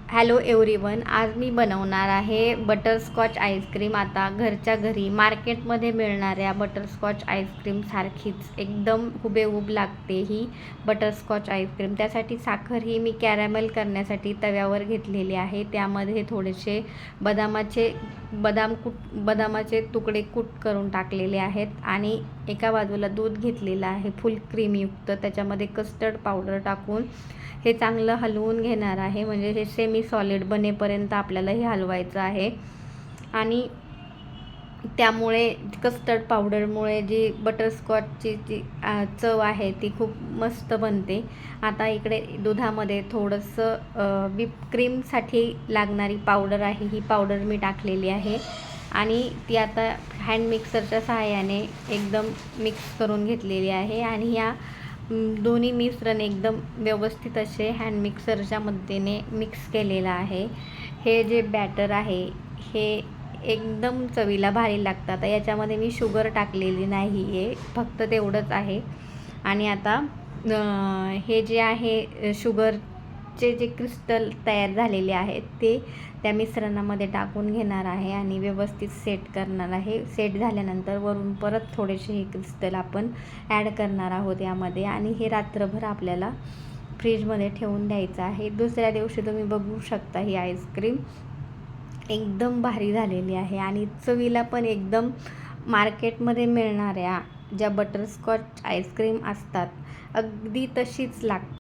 Hello everyone, आज मी बनवणार आहे बटरस्कॉच आईस्क्रीम. आता घरच्या घरी मार्केटमध्ये मिळणाऱ्या बटरस्कॉच आईस्क्रीम सारखीच एकदम हुबेहूब लागते ही बटरस्कॉच आईस्क्रीम. त्यासाठी साखर ही मी कॅरॅमेल करण्यासाठी तव्यावर घेतलेली आहे. त्यामध्ये थोडेसे बदामाचे तुकडे कूट करून टाकलेले आहेत आणि एका बाजूला दूध घेतलेलं आहे फुल क्रीमयुक्त. त्याच्यामध्ये कस्टर्ड पावडर टाकून हे चांगलं हलवून घेणार आहे. म्हणजे हे सेमी सॉलिड बनेपर्यंत आपल्याला हे हलवायचं आहे. आणि त्यामुळे कस्टर्ड पावडरमुळे जी बटरस्कॉचची जी चव आहे ती खूप मस्त बनते. आता इकडे दुधामध्ये थोडंसं व्हिप क्रीमसाठी लागणारी पावडर आहे, ही पावडर मी टाकलेली आहे आणि ती आता हँड मिक्सरच्या सहाय्याने एकदम मिक्स करून घेतलेली आहे. आणि ह्या दोन्ही मिश्रण एकदम व्यवस्थित असे हँड मिक्सरच्या मदतीने मिक्स केलेलं आहे. हे जे बॅटर आहे हे एकदम चवीला भारी लागतं. आता याच्यामध्ये मी शुगर टाकलेली नाही आहे, फक्त तेवढंच आहे. आणि आता हे जे आहे शुगरचे जे क्रिस्टल तयार झालेले आहेत ते त्या मिश्रणामध्ये टाकून घेणार आहे आणि व्यवस्थित सेट करणार आहे. सेट झाल्यानंतर वरून परत थोडेसे हे क्रिस्टल आपण ॲड करणार आहोत यामध्ये आणि हे रात्रभर आपल्याला फ्रीजमध्ये ठेवून द्यायचं आहे. दुसऱ्या दिवशी तुम्ही बघू शकता ही आईस्क्रीम एकदम भारी झालेली आहे आणि चवीला पण एकदम मार्केटमध्ये मिळणाऱ्या ज्या बटरस्कॉच आईस्क्रीम असतात अगदी तशीच लागते.